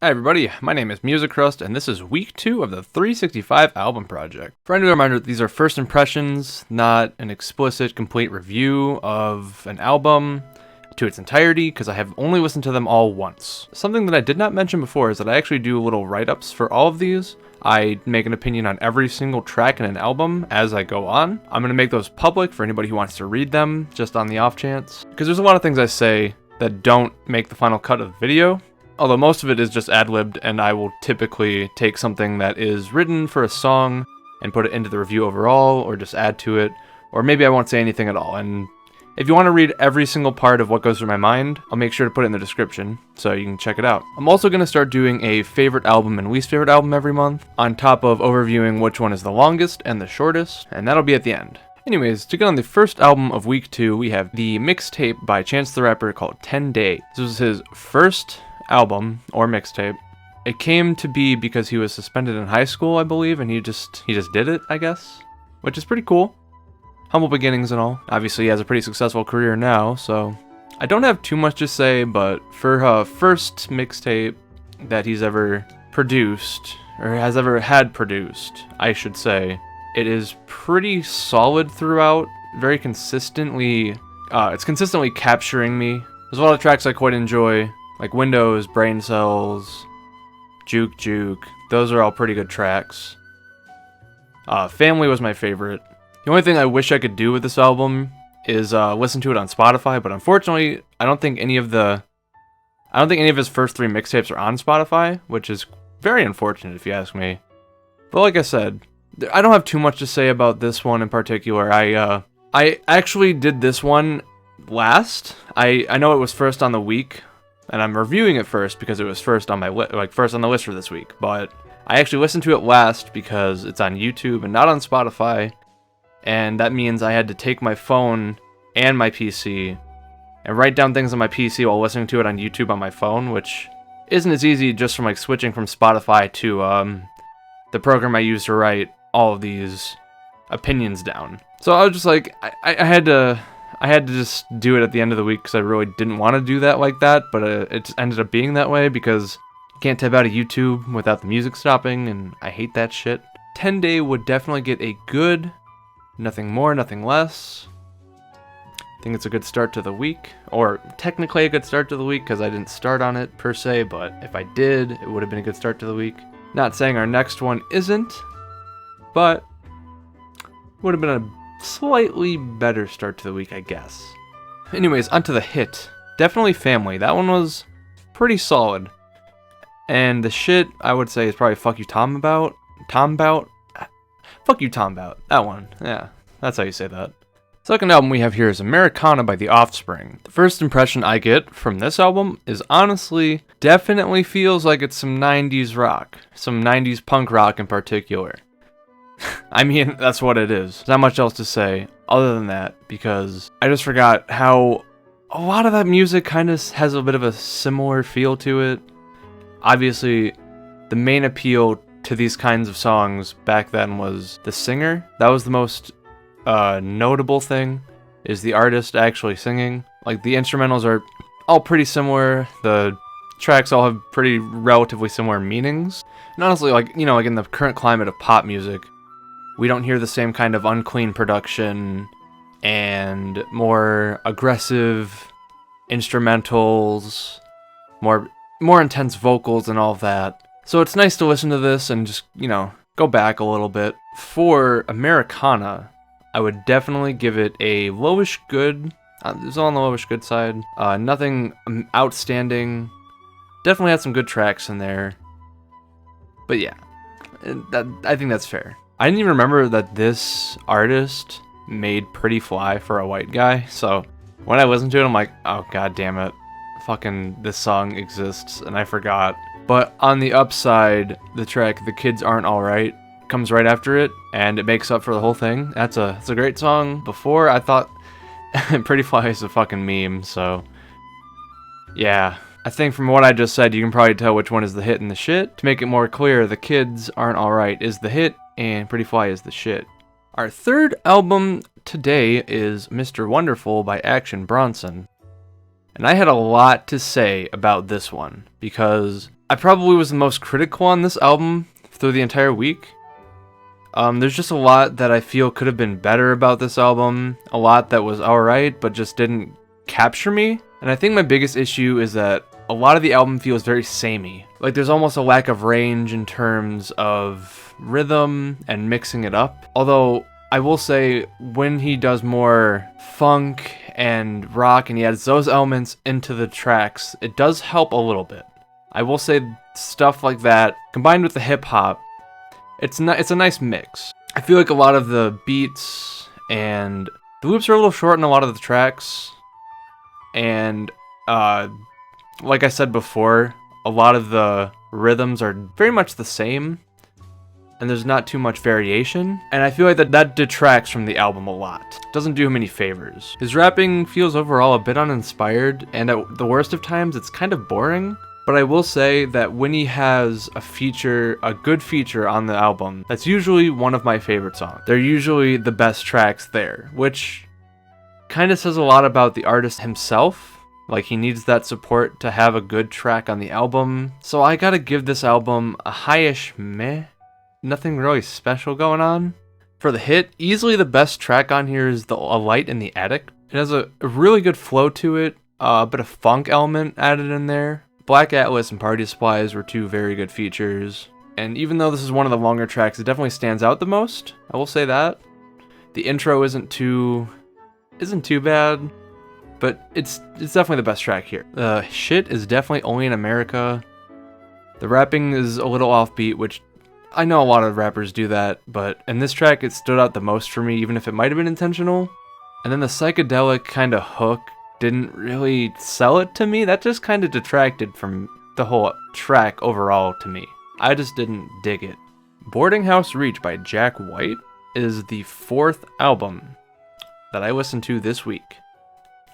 Hi everybody, my name is MusiCrust, and this is week 2 of the 365 album project. Friendly reminder that these are first impressions, not an explicit, complete review of an album to its entirety, because I have only listened to them all once. Something that I did not mention before is that I actually do little write-ups for all of these. I make an opinion on every single track in an album as I go on. I'm going to make those public for anybody who wants to read them, just on the off chance. Because there's a lot of things I say that don't make the final cut of the video. Although most of it is just ad-libbed, and I will typically take something that is written for a song and put it into the review overall, or just add to it, or maybe I won't say anything at all. And if you want to read every single part of what goes through my mind, I'll make sure to put it in the description, so you can check it out. I'm also going to start doing a favorite album and least favorite album every month, on top of overviewing which one is the longest and the shortest, and that'll be at the end. Anyways, to get on the first album of week 2, we have the mixtape by Chance the Rapper called 10 Day. This was his first album or mixtape. It came to be because he was suspended in high school, I believe, and he just did it, I guess, which is pretty cool. Humble beginnings and all. Obviously, he has a pretty successful career now, so I don't have too much to say, but for a first mixtape that he's ever produced, or has ever had produced, I should say, it is pretty solid throughout, very consistently, it's consistently capturing me. There's a lot of tracks I quite enjoy, like Windows, Brain Cells, Juke Juke. Those are all pretty good tracks. Family was my favorite. The only thing I wish I could do with this album is listen to it on Spotify, but unfortunately, I don't think any of his first 3 mixtapes are on Spotify, which is very unfortunate if you ask me. But like I said, I don't have too much to say about this one in particular. I actually did this one last. I know it was first on the week, and I'm reviewing it first because it was first on my first on the list for this week. But I actually listened to it last because it's on YouTube and not on Spotify, and that means I had to take my phone and my PC and write down things on my PC while listening to it on YouTube on my phone, which isn't as easy just from switching from Spotify to the program I use to write all of these opinions down. So I was just like, I had to just do it at the end of the week because I really didn't want to do that like that, but it just ended up being that way because you can't tab out of YouTube without the music stopping, and I hate that shit. 10 Day would definitely get a good, nothing more, nothing less. I think it's a good start to the week, or technically a good start to the week because I didn't start on it per se, but if I did, it would have been a good start to the week. Not saying our next one isn't, but would have been a slightly better start to the week, I guess. Anyways, onto the hit. Definitely Family. That one was pretty solid. And the shit, I would say, is probably Fuck You Tombout. Fuck You Tombout. That one. Yeah, that's how you say that. Second album we have here is Americana by The Offspring. The first impression I get from this album is honestly, definitely feels like it's some 90s rock. Some 90s punk rock in particular. I mean, that's what it is. There's not much else to say other than that, because I just forgot how a lot of that music kind of has a bit of a similar feel to it. Obviously, the main appeal to these kinds of songs back then was the singer. That was the most notable thing, is the artist actually singing. Like, the instrumentals are all pretty similar. The tracks all have pretty relatively similar meanings. And honestly, like in the current climate of pop music, we don't hear the same kind of unclean production and more aggressive instrumentals, more intense vocals and all of that. So it's nice to listen to this and just, go back a little bit. For Americana, I would definitely give it a lowish good. It's all on the lowish good side. Nothing outstanding. Definitely had some good tracks in there. But yeah, I think that's fair. I didn't even remember that this artist made Pretty Fly for a white guy, so when I listened to it, I'm like, oh god damn it, fucking this song exists, and I forgot. But on the upside, the track The Kids Aren't Alright comes right after it, and it makes up for the whole thing. It's a great song. Before, I thought Pretty Fly is a fucking meme, so yeah. I think from what I just said, you can probably tell which one is the hit and the shit. To make it more clear, The Kids Aren't Alright is the hit, and Pretty Fly is the shit. Our third album today is Mr. Wonderful by Action Bronson. And I had a lot to say about this one, because I probably was the most critical on this album through the entire week. There's just a lot that I feel could have been better about this album. A lot that was alright, but just didn't capture me. And I think my biggest issue is that a lot of the album feels very samey. Like there's almost a lack of range in terms of rhythm and mixing it up. Although I will say when he does more funk and rock and he adds those elements into the tracks, it does help a little bit. I will say stuff like that combined with the hip hop, it's a nice mix. I feel like a lot of the beats and the loops are a little short in a lot of the tracks. And like I said before, a lot of the rhythms are very much the same, and there's not too much variation, and I feel like that detracts from the album a lot. Doesn't do him any favors. His rapping feels overall a bit uninspired, and at the worst of times, it's kind of boring, but I will say that when he has a good feature on the album, that's usually one of my favorite songs. They're usually the best tracks there, which kind of says a lot about the artist himself. Like, he needs that support to have a good track on the album. So I gotta give this album a high-ish meh. Nothing really special going on. For the hit, easily the best track on here is A Light in the Attic. It has a really good flow to it, a bit of funk element added in there. Black Atlas and Party Supplies were two very good features. And even though this is one of the longer tracks, it definitely stands out the most. I will say that. The intro isn't too bad. But it's definitely the best track here. The shit is definitely Only in America. The rapping is a little offbeat, which I know a lot of rappers do that, but in this track it stood out the most for me, even if it might have been intentional. And then the psychedelic kind of hook didn't really sell it to me. That just kind of detracted from the whole track overall to me. I just didn't dig it. Boarding House Reach by Jack White is the 4th album that I listened to this week.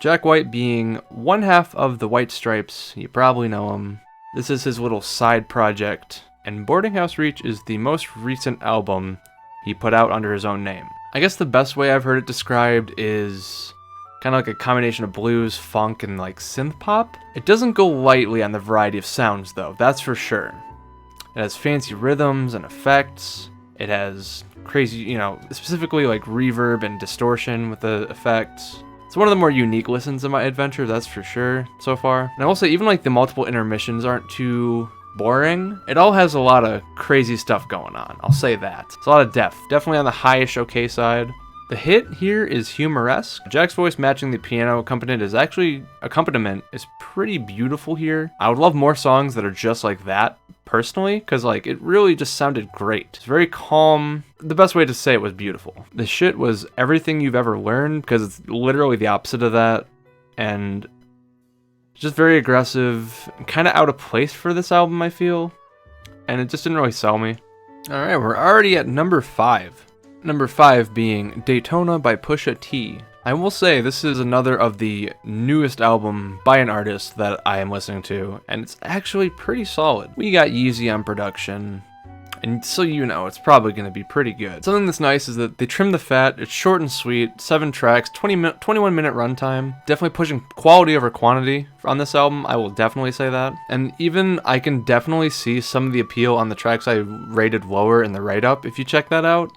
Jack White being one half of the White Stripes, you probably know him. This is his little side project, and Boarding House Reach is the most recent album he put out under his own name. I guess the best way I've heard it described is kind of like a combination of blues, funk, and like synth pop. It doesn't go lightly on the variety of sounds though, that's for sure. It has fancy rhythms and effects. It has crazy, specifically like reverb and distortion with the effects. It's one of the more unique listens in my adventure, that's for sure, so far. And I will say, even like the multiple intermissions aren't too boring. It all has a lot of crazy stuff going on, I'll say that. It's a lot of depth, definitely on the high-ish okay side. The hit here is humoresque. Jack's voice matching the piano accompaniment is pretty beautiful here. I would love more songs that are just like that, personally, because like it really just sounded great. It's very calm. The best way to say it was beautiful. The shit was everything you've ever learned, because it's literally the opposite of that, and just very aggressive, kind of out of place for this album, I feel, and it just didn't really sell me. Alright, we're already at number 5. Number 5 being Daytona by Pusha T. I will say this is another of the newest album by an artist that I am listening to, and it's actually pretty solid. We got Yeezy on production, and so it's probably going to be pretty good. Something that's nice is that they trimmed the fat. It's short and sweet, 7 tracks, 21 minute runtime. Definitely pushing quality over quantity on this album, I will definitely say that. And even I can definitely see some of the appeal on the tracks I rated lower in the write-up, if you check that out.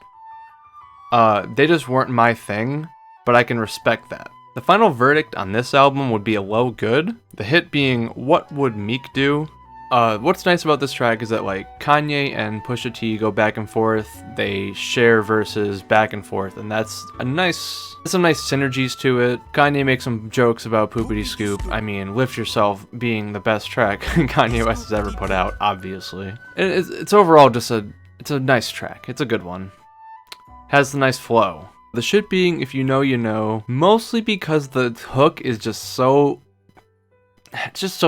They just weren't my thing, but I can respect that. The final verdict on this album would be a low good, the hit being What Would Meek Do? What's nice about this track is that like Kanye and Pusha T go back and forth, they share verses back and forth, and there's some nice synergies to it. Kanye makes some jokes about Poopity Scoop. I mean, Lift Yourself being the best track Kanye West has ever put out, obviously. It's overall just it's a nice track, it's a good one. Has the nice flow. The shit being If You Know, You Know, mostly because the hook is just so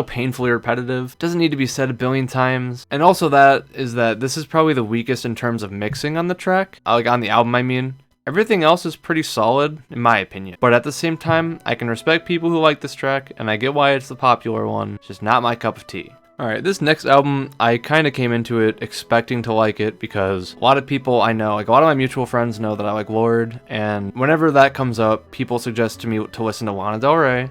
painfully repetitive. Doesn't need to be said a billion times. And also that this is probably the weakest in terms of mixing on the track. Like on the album, I mean. Everything else is pretty solid, in my opinion. But at the same time, I can respect people who like this track, and I get why it's the popular one. It's just not my cup of tea. Alright, this next album, I kind of came into it expecting to like it because a lot of people I know, like a lot of my mutual friends know that I like Lorde, and whenever that comes up, people suggest to me to listen to Lana Del Rey,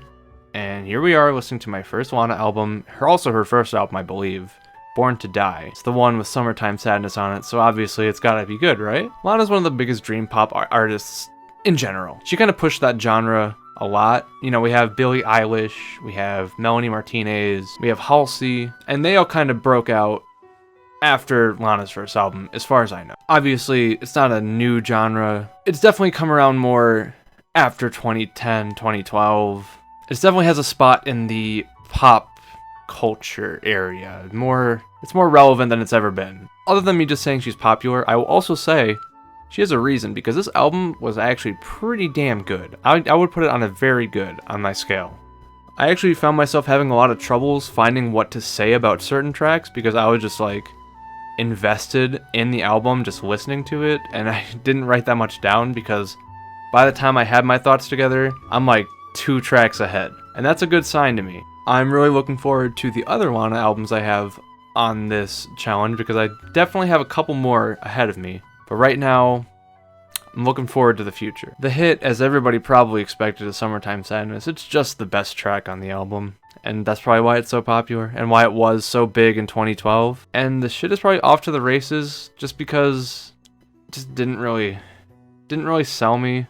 and here we are listening to my first Lana album, also her first album, I believe, Born to Die. It's the one with Summertime Sadness on it, so obviously it's gotta be good, right? Lana's one of the biggest dream pop artists in general. She kind of pushed that genre a lot. You know, we have Billie Eilish, we have Melanie Martinez, we have Halsey, and they all kind of broke out after Lana's first album, as far as I know. Obviously, it's not a new genre. It's definitely come around more after 2010, 2012. It definitely has a spot in the pop culture area. It's more relevant than it's ever been. Other than me just saying she's popular, I will also say she has a reason, because this album was actually pretty damn good. I would put it on a very good on my scale. I actually found myself having a lot of troubles finding what to say about certain tracks, because I was just like invested in the album, just listening to it, and I didn't write that much down, because by the time I had my thoughts together, I'm like 2 tracks ahead. And that's a good sign to me. I'm really looking forward to the other LANA albums I have on this challenge, because I definitely have a couple more ahead of me. But right now, I'm looking forward to the future. The hit, as everybody probably expected, is Summertime Sadness. It's just the best track on the album, and that's probably why it's so popular, and why it was so big in 2012. And the shit is probably off to the races, just because it just didn't really sell me.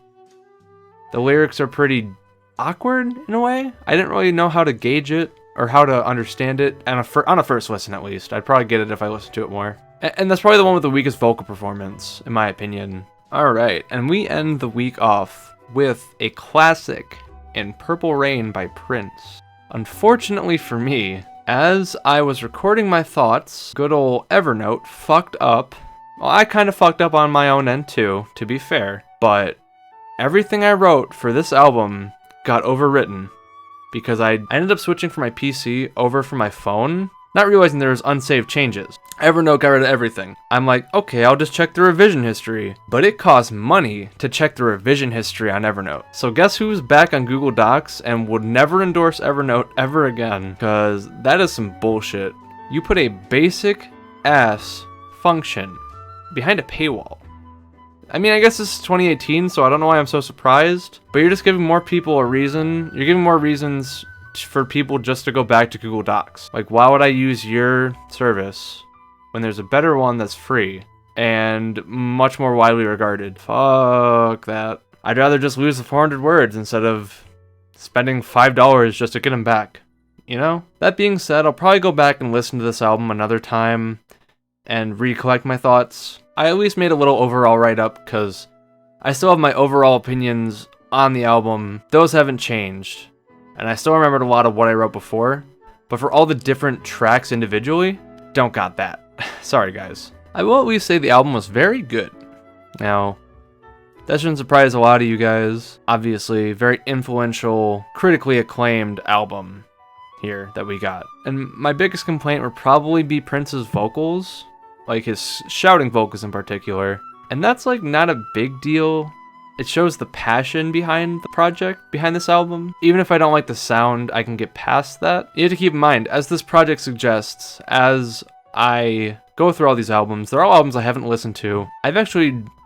The lyrics are pretty awkward in a way. I didn't really know how to gauge it, or how to understand it, and on a first listen at least. I'd probably get it if I listened to it more. And that's probably the one with the weakest vocal performance, in my opinion. Alright, and we end the week off with a classic in Purple Rain by Prince. Unfortunately for me, as I was recording my thoughts, good old Evernote fucked up. Well, I kind of fucked up on my own end too, to be fair, but everything I wrote for this album got overwritten, because I ended up switching from my PC over from my phone, not realizing there was unsaved changes. Evernote got rid of everything. I'm like, okay, I'll just check the revision history. But it costs money to check the revision history on Evernote. So guess who's back on Google Docs and would never endorse Evernote ever again? Because that is some bullshit. You put a basic ass function behind a paywall. I mean, I guess this is 2018, so I don't know why I'm so surprised. But you're just giving more people a reason. You're giving more reasons for people just to go back to Google Docs. Like, why would I use your service when there's a better one that's free and much more widely regarded? Fuck that. I'd rather just lose the 400 words instead of spending $5 just to get them back, you know? That being said, I'll probably go back and listen to this album another time and recollect my thoughts. I at least made a little overall write-up, because I still have my overall opinions on the album. Those haven't changed, and I still remembered a lot of what I wrote before, but for all the different tracks individually, don't got that. Sorry guys. I will at least say the album was very good. Now, that shouldn't surprise a lot of you guys. Obviously, very influential, critically acclaimed album here that we got. And my biggest complaint would probably be Prince's vocals, like his shouting vocals in particular. And that's like not a big deal. It shows the passion behind the project, behind this album. Even if I don't like the sound, I can get past that. You have to keep in mind, as this project suggests, as I go through all these albums, they're all albums I haven't listened to.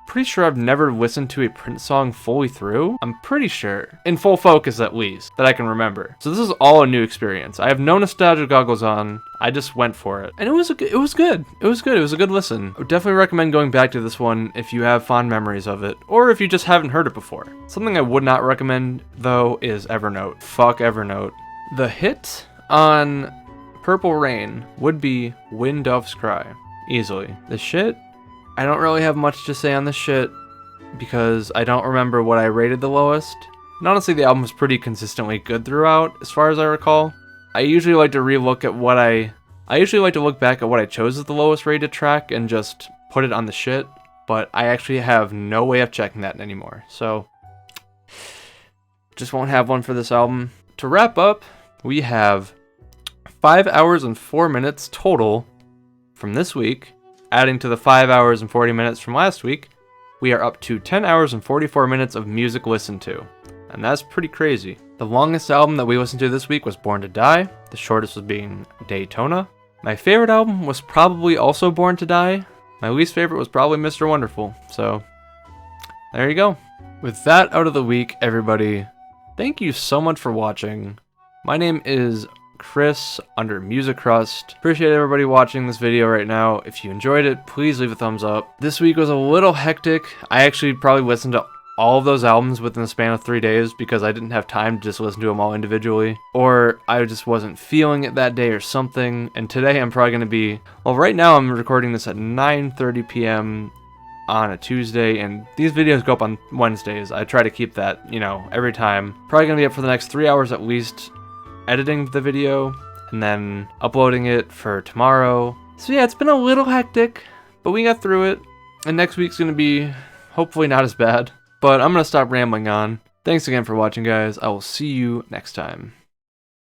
Pretty sure I've never listened to a Prince song fully through. I'm pretty sure, in full focus at least, that I can remember. So this is all a new experience. I have no nostalgia goggles on. I just went for it, and it was good. It was good. It was a good listen. I would definitely recommend going back to this one if you have fond memories of it, or if you just haven't heard it before. Something I would not recommend though is Evernote. Fuck Evernote. The hit on Purple Rain would be When Doves Cry, easily. The shit, I don't really have much to say on this shit, because I don't remember what I rated the lowest. And honestly, the album is pretty consistently good throughout, as far as I recall. I usually like to relook at what I usually like to look back at what I chose as the lowest rated track and just put it on the shit, but I actually have no way of checking that anymore, so just won't have one for this album. To wrap up, we have 5 hours and 4 minutes total from this week. Adding to the 5 hours and 40 minutes from last week, we are up to 10 hours and 44 minutes of music listened to. And that's pretty crazy. The longest album that we listened to this week was Born to Die. The shortest was being Daytona. My favorite album was probably also Born to Die. My least favorite was probably Mr. Wonderful. So, there you go. With that out of the week, everybody, thank you so much for watching. My name is Chris under MusiCrust. Appreciate everybody watching this video right now. If you enjoyed it, please leave a thumbs up. This week was a little hectic. I actually probably listened to all of those albums within the span of 3 days because I didn't have time to just listen to them all individually, or I just wasn't feeling it that day or something. And today I'm probably going to be, well, right now I'm recording this at 9:30 p.m. on a Tuesday, and these videos go up on Wednesdays. I try to keep that, you know, every time. Probably going to be up for the next 3 hours at least, editing the video and then uploading it for tomorrow. So yeah, it's been a little hectic, but we got through it, and next week's going to be hopefully not as bad. But I'm going to stop rambling on. Thanks again for watching, guys. I will see you next time.